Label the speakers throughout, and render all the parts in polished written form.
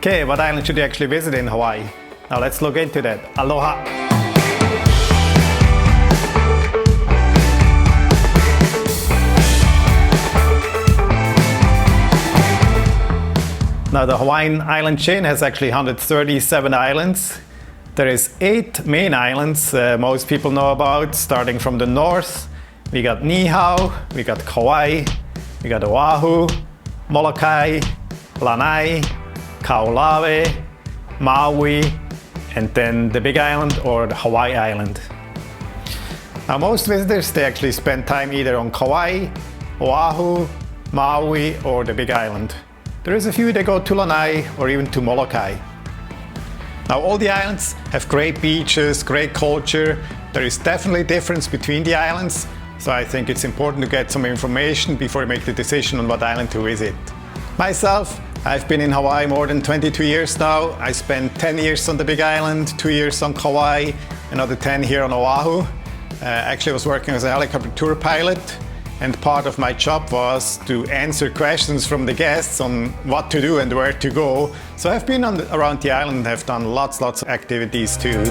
Speaker 1: Okay, what island should you actually visit in Hawaii? Now let's look into that. Aloha! Now the Hawaiian island chain has actually 137 islands. There is 8 main islands most people know about, starting from the north. We got Niihau, we got Kauai, we got Oahu, Molokai, Lanai, Kaho'olawe, Maui, and then the Big Island or the Hawaii Island. Now most visitors, they actually spend time either on Kauai, Oahu, Maui, or the Big Island. There is a few that go to Lanai or even to Molokai. Now all the islands have great beaches, great culture. There is definitely a difference between the islands, so I think it's important to get some information before you make the decision on what island to visit. Myself, I've been in Hawaii more than 22 years now. I spent 10 years on the Big Island, 2 years on Kauai, another 10 here on Oahu. Actually, I was working as a helicopter tour pilot, and part of my job was to answer questions from the guests on what to do and where to go. So I've been around the island and have done lots of activities too.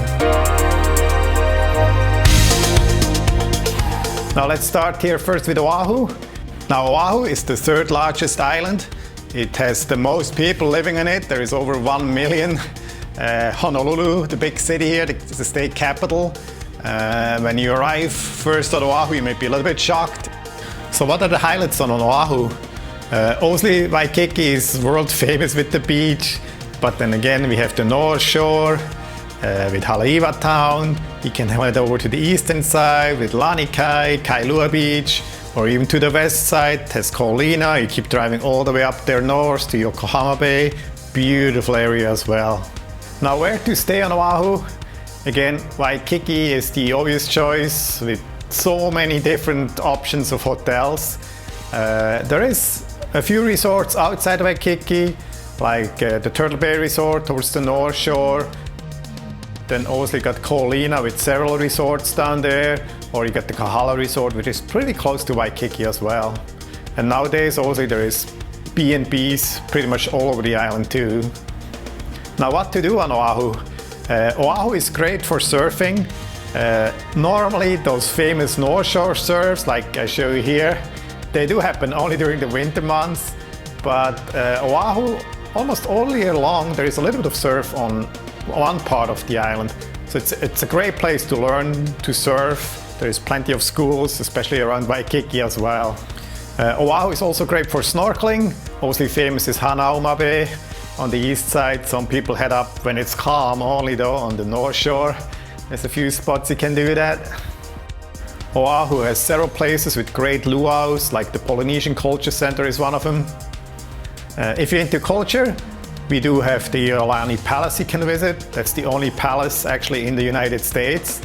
Speaker 1: Now let's start here first with Oahu. Now Oahu is the 3rd largest island. It has the most people living in it. There is over 1 million. Honolulu, the big city here, the state capital. When you arrive first at Oahu, you may be a little bit shocked. So what are the highlights on Oahu? Obviously, Waikiki is world famous with the beach, but then again we have the North Shore with Haleiwa Town. You can head over to the eastern side with Lanikai, Kailua Beach, or even to the west side, has Ko Olina. You keep driving all the way up there north to Yokohama Bay. Beautiful area as well. Now where to stay on Oahu? Again, Waikiki is the obvious choice with so many different options of hotels. There is a few resorts outside Waikiki, like the Turtle Bay Resort towards the North Shore. Then also you got Ko Olina with several resorts down there, or you got the Kahala Resort, which is pretty close to Waikiki as well. And nowadays also there is B&Bs pretty much all over the island too. Now what to do on Oahu? Oahu is great for surfing. Normally those famous North Shore surfs, like I show you here, they do happen only during the winter months, but Oahu, almost all year long, there is a little bit of surf on one part of the island. So it's a great place to learn to surf. There is plenty of schools, especially around Waikiki as well. Oahu is also great for snorkeling. Mostly famous is Hanauma Bay on the east side. Some people head up when it's calm only though on the North Shore. There's a few spots you can do that. Oahu has several places with great luau's, like the Polynesian Culture Center is one of them. If you're into culture, we do have the Iolani Palace you can visit. That's the only palace actually in the United States.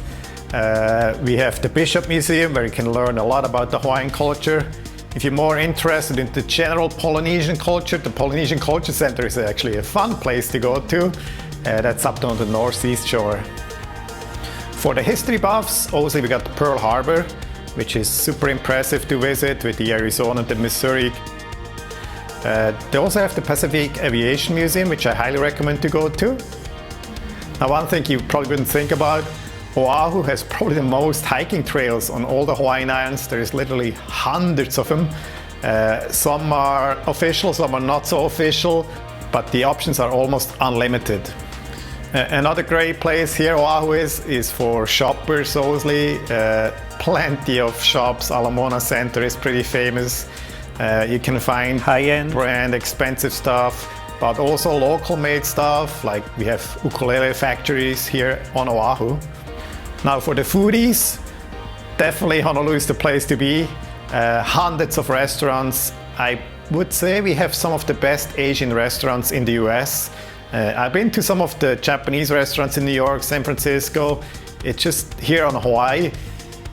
Speaker 1: We have the Bishop Museum where you can learn a lot about the Hawaiian culture. If you're more interested in the general Polynesian culture, the Polynesian Culture Center is actually a fun place to go to. That's up on the northeast shore. For the history buffs, also we got Pearl Harbor, which is super impressive to visit with the Arizona and the Missouri. They also have the Pacific Aviation Museum, which I highly recommend to go to. Now one thing you probably wouldn't think about, Oahu has probably the most hiking trails on all the Hawaiian Islands. There is literally hundreds of them. Some are official, some are not so official, but the options are almost unlimited. Another great place here Oahu is for shoppers, obviously. Plenty of shops. Ala Moana Center is pretty famous. You can find high-end brand expensive stuff, but also local made stuff, like we have ukulele factories here on Oahu. Now for the foodies, definitely Honolulu is the place to be. Hundreds of restaurants. I would say we have some of the best Asian restaurants in the US. I've been to some of the Japanese restaurants in New York, San Francisco. It's just here on Hawaii,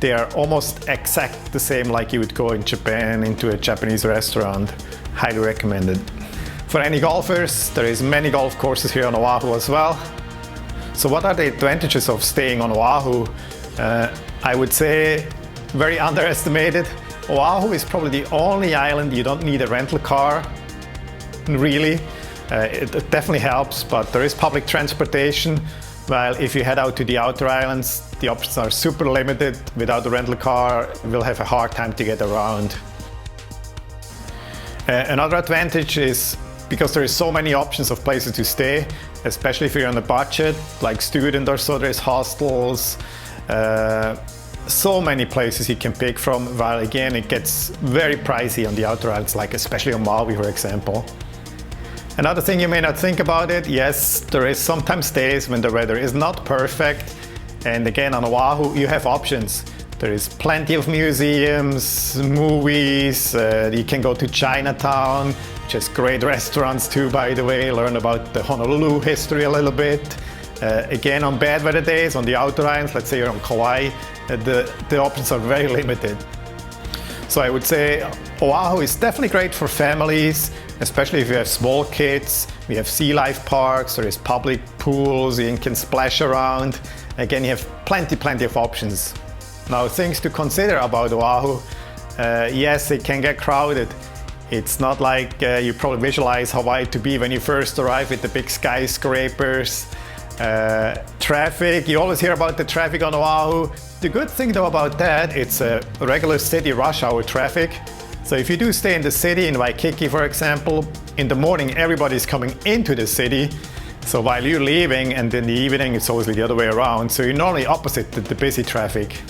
Speaker 1: they are almost exact the same like you would go in Japan into a Japanese restaurant. Highly recommended. For any golfers, there is many golf courses here on Oahu as well. So what are the advantages of staying on Oahu? I would say very underestimated. Oahu is probably the only island you don't need a rental car, really. It definitely helps, but there is public transportation. While if you head out to the outer islands, the options are super limited. Without a rental car, you will have a hard time to get around. Another advantage is because there is so many options of places to stay, especially if you're on a budget, like student or so, there's hostels, so many places you can pick from, while again it gets very pricey on the outer islands, like especially on Maui, for example. Another thing you may not think about it, yes, there is sometimes days when the weather is not perfect, and again on Oahu you have options. There is plenty of museums, movies, you can go to Chinatown, which has great restaurants too, by the way, learn about the Honolulu history a little bit. Again, on bad weather days, on the outer islands, let's say you're on Kauai, the options are very limited. So I would say Oahu is definitely great for families, especially if you have small kids. We have sea life parks, there is public pools, you can splash around. Again, you have plenty of options. Now, things to consider about Oahu. Yes, it can get crowded. It's not like you probably visualize Hawaii to be when you first arrive with the big skyscrapers. Traffic, you always hear about the traffic on Oahu. The good thing though about that, it's a regular city rush hour traffic. So if you do stay in the city, in Waikiki for example, in the morning everybody's coming into the city. So while you're leaving, and in the evening it's always the other way around. So you're normally opposite the busy traffic.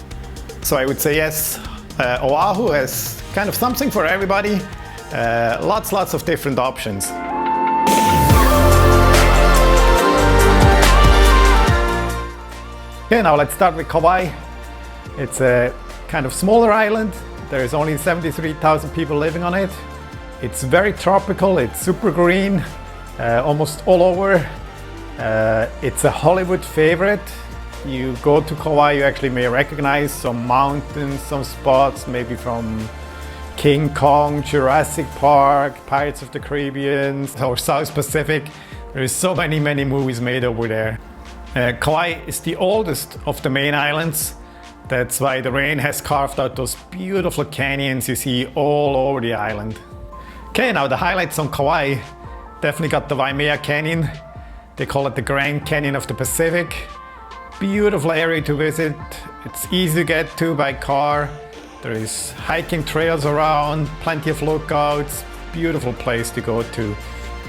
Speaker 1: So I would say yes, Oahu has kind of something for everybody. Lots of different options. Okay, now let's start with Kauai. It's a kind of smaller island. There's only 73,000 people living on it. It's very tropical, it's super green, almost all over. It's a Hollywood favorite. You go to Kauai, you actually may recognize some mountains, some spots, maybe from King Kong, Jurassic Park, Pirates of the Caribbean, or South Pacific. There's so many movies made over there. Kauai is the oldest of the main islands. That's why the rain has carved out those beautiful canyons you see all over the island. Okay, now the highlights on Kauai. Definitely got the Waimea Canyon. They call it the Grand Canyon of the Pacific. Beautiful area to visit. It's easy to get to by car. There is hiking trails around, plenty of lookouts. Beautiful place to go to.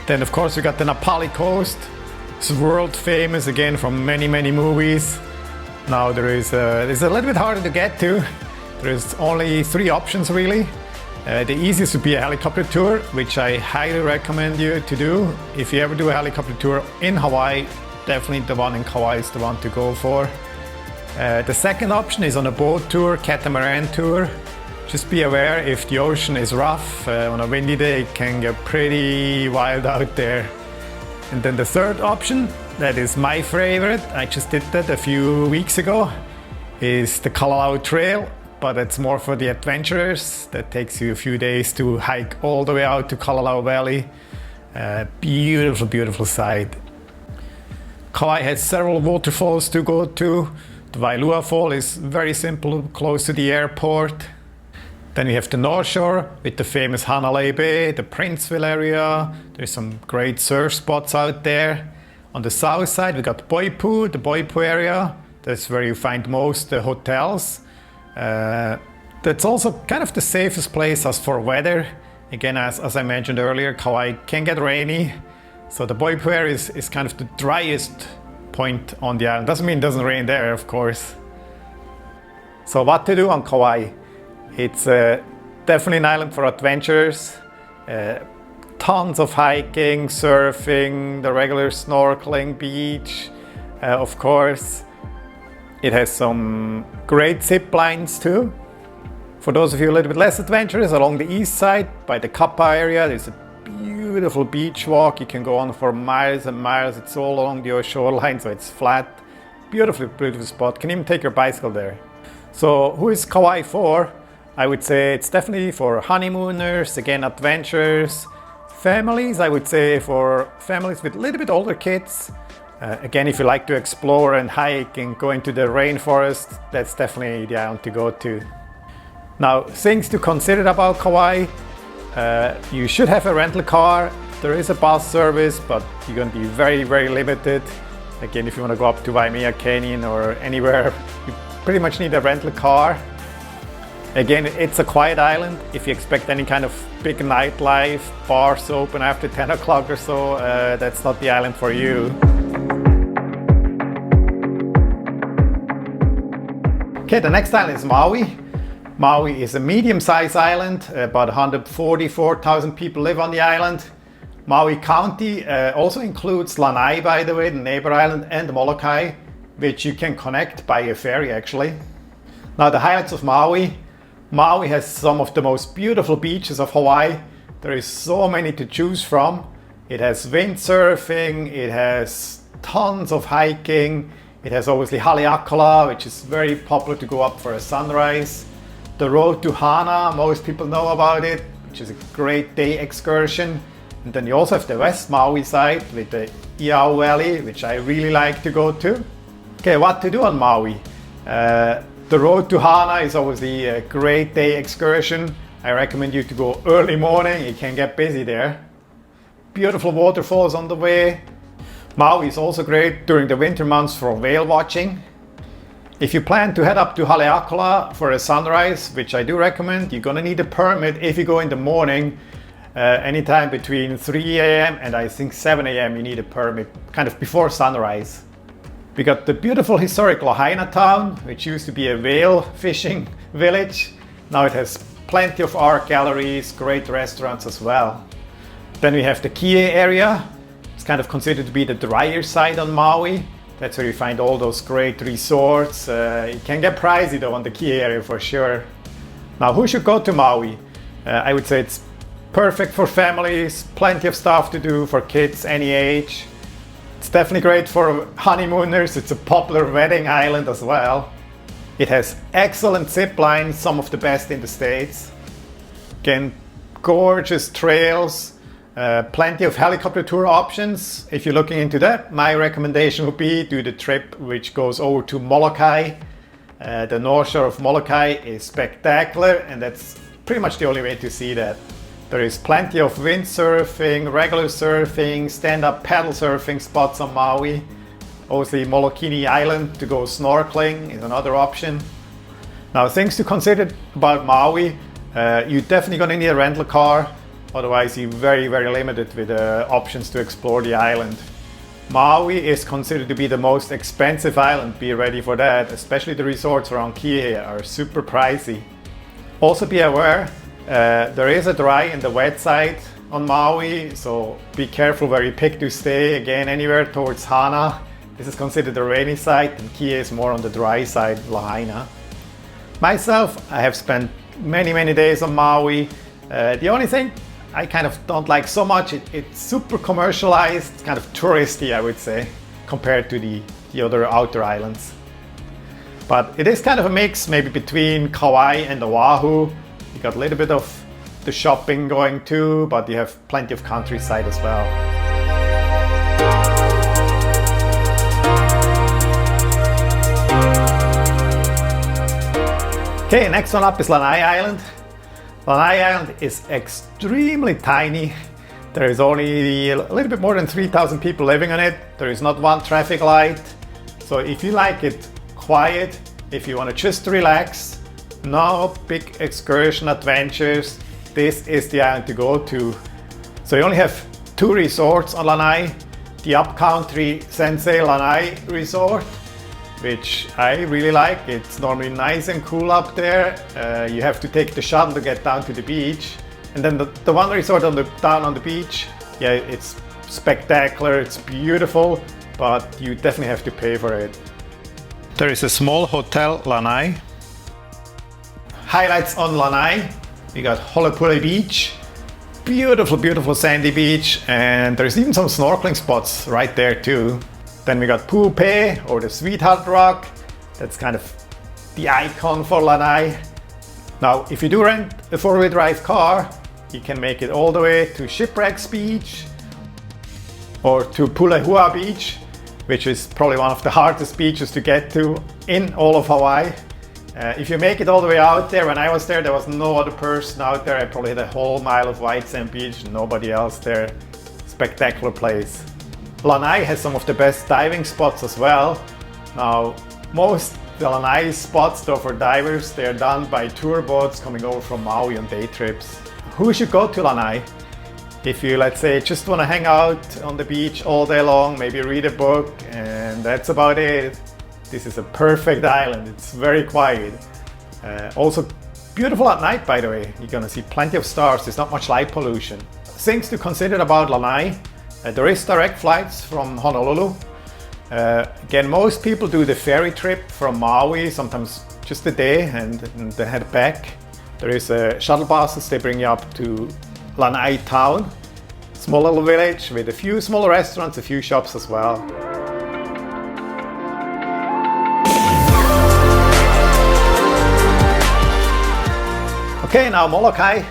Speaker 1: Then of course we got the Napali Coast. It's world famous again from many movies. Now it's a little bit harder to get to. There's only 3 options really. The easiest would be a helicopter tour, which I highly recommend you to do. If you ever do a helicopter tour in Hawaii, definitely the one in Kauai is the one to go for. The second option is on a boat tour, catamaran tour. Just be aware if the ocean is rough, on a windy day it can get pretty wild out there. And then the third option, that is my favorite, I just did that a few weeks ago, is the Kalalau Trail, but it's more for the adventurers. That takes you a few days to hike all the way out to Kalalau Valley. Beautiful site. Kauai has several waterfalls to go to. The Wailua Fall is very simple, close to the airport. Then we have the North Shore with the famous Hanalei Bay, the Princeville area. There's some great surf spots out there. On the south side we got Poipu, the Poipu area. That's where you find most hotels. That's also kind of the safest place as for weather. Again, as I mentioned earlier, Kauai can get rainy. So the Poipu area is kind of the driest point on the island. Doesn't mean it doesn't rain there, of course. So what to do on Kauai? It's definitely an island for adventurers. Tons of hiking, surfing, the regular snorkeling, beach, of course. It has some great zip lines too. For those of you a little bit less adventurous, along the east side by the Kappa area, there's a beautiful beach walk. You can go on for miles and miles. It's all along the shoreline, so it's flat. Beautiful spot. Can even take your bicycle there. So who is Kauai for? I would say it's definitely for honeymooners, again adventurers, families. I would say for families with a little bit older kids. Again, if you like to explore and hike and go into the rainforest, that's definitely the island to go to. Now, things to consider about Kauai. You should have a rental car. There is a bus service, but you're going to be very, very limited. Again, if you want to go up to Waimea Canyon or anywhere, you pretty much need a rental car. Again, it's a quiet island. If you expect any kind of big nightlife, bars open after 10 o'clock or so, that's not the island for you. Okay, the next island is Maui. Maui is a medium-sized island. About 144,000 people live on the island. Maui County also includes Lanai, by the way, the neighbor island, and Molokai, which you can connect by a ferry actually. Now the highlights of Maui. Maui has some of the most beautiful beaches of Hawaii. There is so many to choose from. It has windsurfing, it has tons of hiking, it has obviously Haleakala, which is very popular to go up for a sunrise. The road to Hana, most people know about it, which is a great day excursion. And then you also have the West Maui side with the Iao Valley, which I really like to go to. Okay, what to do on Maui? The road to Hana is obviously a great day excursion. I recommend you to go early morning, it can get busy there. Beautiful waterfalls on the way. Maui is also great during the winter months for whale watching. If you plan to head up to Haleakala for a sunrise, which I do recommend, you're gonna need a permit if you go in the morning. Anytime between 3 a.m. and I think 7 a.m. you need a permit, kind of before sunrise. We got the beautiful historic Lahaina town, which used to be a whale fishing village. Now it has plenty of art galleries, great restaurants as well. Then we have the Kihei area. It's kind of considered to be the drier side on Maui. That's where you find all those great resorts. It can get pricey though on the Kihei area for sure. Now who should go to Maui? I would say it's perfect for families, plenty of stuff to do for kids any age. It's definitely great for honeymooners. It's a popular wedding island as well. It has excellent zip lines, some of the best in the States. Again, gorgeous trails, plenty of helicopter tour options. If you're looking into that, my recommendation would be do the trip which goes over to Molokai. The North Shore of Molokai is spectacular, and that's pretty much the only way to see that. There is plenty of windsurfing, regular surfing, stand-up paddle surfing spots on Maui. Obviously Molokini Island to go snorkeling is another option. Now things to consider about Maui, you're definitely going to need a rental car, otherwise you're very, very limited with options to explore the island. Maui is considered to be the most expensive island, be ready for that, especially the resorts around Kihei are super pricey. Also be aware, there is a dry and the wet side on Maui, so be careful where you pick to stay. Again, anywhere towards Hana, this is considered the rainy side, and Kihei is more on the dry side, Lahaina. Myself, I have spent many, many days on Maui. The only thing I kind of don't like so much, it's super commercialized, kind of touristy, I would say, compared to the other outer islands. But it is kind of a mix, maybe between Kauai and Oahu. You got a little bit of the shopping going too, but you have plenty of countryside as well. Okay, next one up is Lanai Island. Lanai Island is extremely tiny. There is only a little bit more than 3,000 people living on it. There is not one traffic light. So if you like it quiet, if you want to just relax, no big excursion adventures, this is the island to go to. So you only have 2 resorts on Lanai. The upcountry Sensei Lanai resort, which I really like. It's normally nice and cool up there. You have to take the shuttle to get down to the beach. And then the one resort down on the beach, yeah, it's spectacular, it's beautiful, but you definitely have to pay for it. There is a small hotel, Lanai. Highlights on Lanai, we got Holepule Beach, beautiful, beautiful sandy beach, and there's even some snorkeling spots right there too. Then we got Pu'upe, or the Sweetheart Rock, that's kind of the icon for Lanai. Now, if you do rent a 4-wheel drive car, you can make it all the way to Shipwrecks Beach, or to Pulehua Beach, which is probably one of the hardest beaches to get to in all of Hawaii. If you make it all the way out there, when I was there was no other person out there. I probably had a whole mile of white sand beach, nobody else there. spectacular place. Lanai has some of the best diving spots as well. Now, most the Lanai spots though for divers, they are done by tour boats coming over from Maui on day trips. Who should go to Lanai? If you, let's say, just want to hang out on the beach all day long, maybe read a book, and that's about it. This is a perfect island. It's very quiet. Also beautiful at night, by the way. You're gonna see plenty of stars. There's not much light pollution. Things to consider about Lanai. There is direct flights from Honolulu. Again, most people do the ferry trip from Maui, sometimes just a day, and they head back. There is shuttle buses, they bring you up to Lanai town. Small little village with a few small restaurants, a few shops as well. Okay, now Molokai.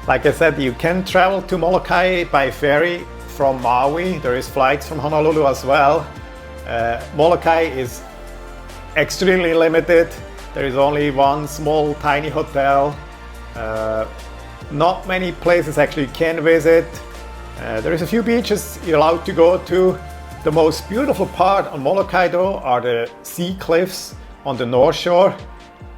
Speaker 1: Like I said, you can travel to Molokai by ferry from Maui. There is flights from Honolulu as well. Molokai is extremely limited. There is only one small tiny hotel. Not many places actually you can visit. There is a few beaches you're allowed to go to. The most beautiful part on Molokai though are the sea cliffs on the north shore.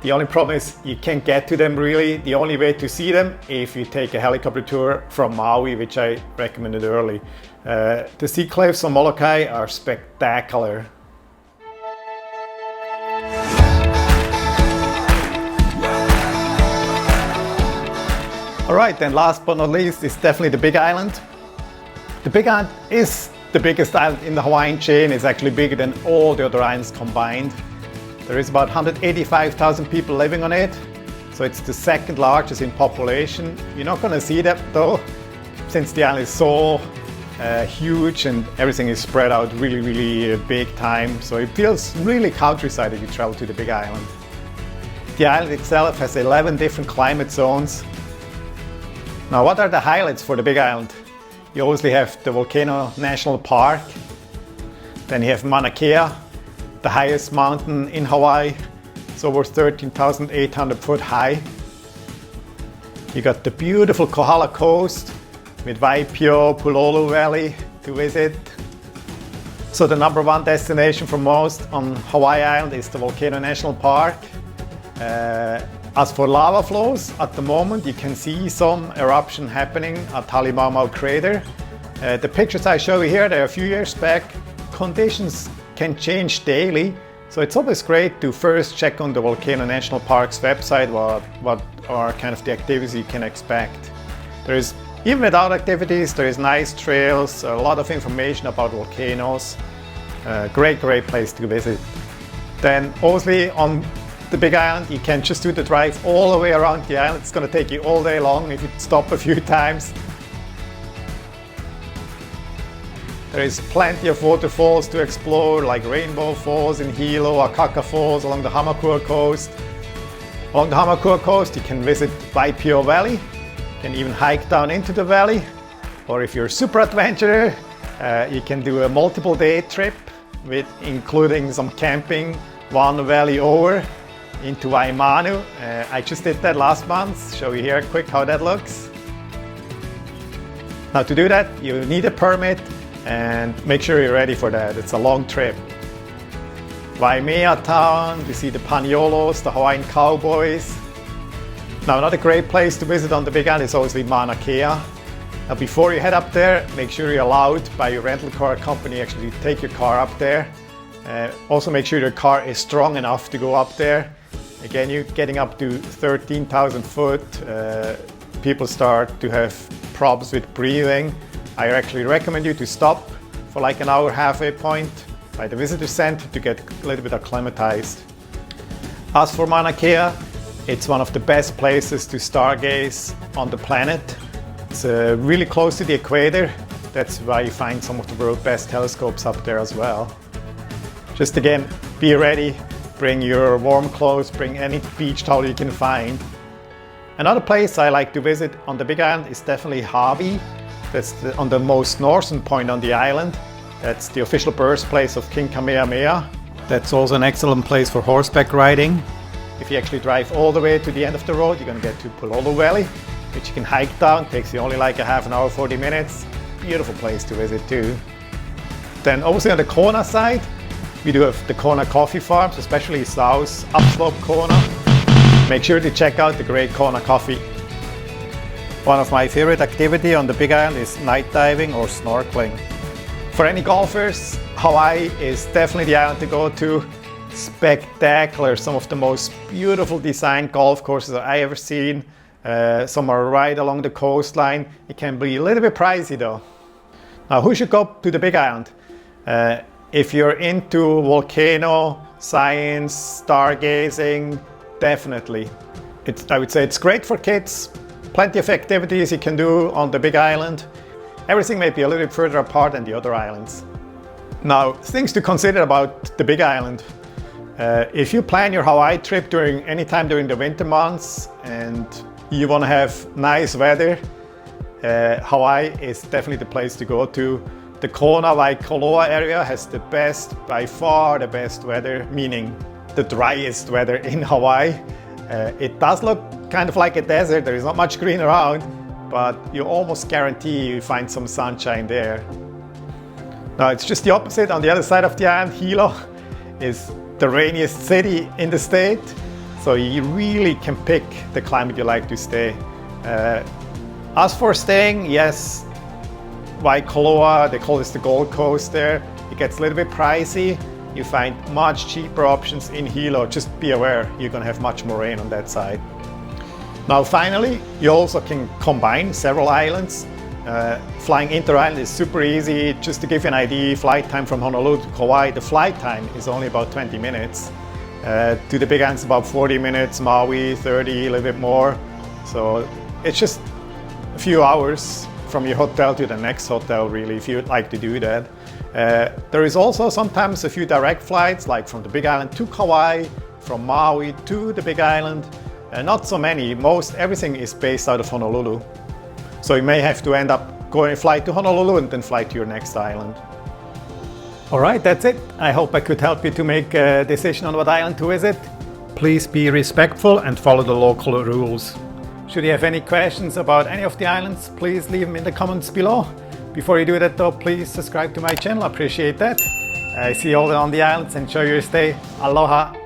Speaker 1: The only problem is you can't get to them really. The only way to see them if you take a helicopter tour from Maui, which I recommended early. The sea cliffs on Molokai are spectacular. Alright, then last but not least is definitely the Big Island. The Big Island is the biggest island in the Hawaiian chain. It's actually bigger than all the other islands combined. There is about 185,000 people living on it, so it's the second largest in population. You're not going to see that though, since the island is so huge and everything is spread out really big time. So it feels really countryside if you travel to the Big Island. The island itself has 11 different climate zones. Now, what are the highlights for the Big Island? You obviously have the Volcano National Park, then you have Mauna Kea, the highest mountain in Hawaii. It's over 13,800 foot high. You got the beautiful Kohala Coast with Waipio, Pulolu Valley to visit. So the number one destination for most on Hawaii Island is the Volcano National Park. As for lava flows, at the moment you can see some eruption happening at Halemaumau crater. The pictures I show you here, they're a few years back. Conditions can change daily, so it's always great to first check on the Volcano National Park's website what are kind of the activities you can expect. There is, even without activities, there is nice trails, a lot of information about volcanoes. Great place to visit. Then obviously on the Big Island you can just do the drive all the way around the island. It's going to take you all day long if you stop a few times. There is plenty of waterfalls to explore, like Rainbow Falls in Hilo, Akaka Falls along the Hamakua coast. Along the Hamakua coast you can visit Waipio Valley. You can even hike down into the valley. Or if you're a super adventurer, you can do a multiple day trip with including some camping one valley over into Waimanu. I just did that last month. Show you here quick how that looks. Now to do that you need a permit, and make sure you're ready for that. It's a long trip. Waimea town, you see the Paniolos, the Hawaiian cowboys. Now another great place to visit on the Big Island is obviously Mauna Kea. Now before you head up there, make sure you're allowed by your rental car company actually to take your car up there. Also make sure your car is strong enough to go up there. Again, you're getting up to 13,000 foot. People start to have problems with breathing. I actually recommend you to stop for like an hour halfway point by the visitor center to get a little bit acclimatized. As for Mauna Kea, it's one of the best places to stargaze on the planet. It's really close to the equator. That's why you find some of the world's best telescopes up there as well. Just again, be ready, bring your warm clothes, bring any beach towel you can find. Another place I like to visit on the Big Island is definitely Hawaii. That's on the most northern point on the island. That's the official birthplace of King Kamehameha. That's also an excellent place for horseback riding. If you actually drive all the way to the end of the road, you're going to get to Pulolu Valley, which you can hike down. Takes you only like a half an hour, 40 minutes. beautiful place to visit too. Then obviously on the Kona side, we do have the Kona coffee farms, especially south upslope Kona. Make sure to check out the great Kona coffee. One of my favorite activity on the Big Island is night diving or snorkeling. For any golfers, Hawaii is definitely the island to go to. Spectacular, some of the most beautiful designed golf courses that I ever seen. Some are right along the coastline. It can be a little bit pricey though. Now, who should go to the Big Island? If you're into volcano, science, stargazing, definitely. I would say it's great for kids. Plenty of activities you can do on the Big Island. Everything may be a little bit further apart than the other islands. Now, things to consider about the Big Island. If you plan your Hawaii trip any time during the winter months and you want to have nice weather, Hawaii is definitely the place to go to. The Kona Waikoloa area has by far the best weather, meaning the driest weather in Hawaii. It does look kind of like a desert, there is not much green around, but you almost guarantee you find some sunshine there. Now it's just the opposite. On the other side of the island, Hilo is the rainiest city in the state, so you really can pick the climate you like to stay. As for staying, yes, Waikoloa, they call this the Gold Coast there. It gets a little bit pricey. You find much cheaper options in Hilo. Just be aware, you're gonna have much more rain on that side. Now finally, you also can combine several islands. Flying inter-island is super easy. Just to give you an idea, flight time from Honolulu to Kauai, the flight time is only about 20 minutes. To the Big Island it's about 40 minutes, Maui 30, a little bit more. So it's just a few hours from your hotel to the next hotel really, if you'd like to do that. There is also sometimes a few direct flights, like from the Big Island to Kauai, from Maui to the Big Island. Not so many, everything is based out of Honolulu. So you may have to end up fly to Honolulu and then fly to your next island. All right, that's it. I hope I could help you to make a decision on what island to visit. Please be respectful and follow the local rules. Should you have any questions about any of the islands, please leave them in the comments below. Before you do that though, please subscribe to my channel, I appreciate that. I see you all on the islands, enjoy your stay. Aloha.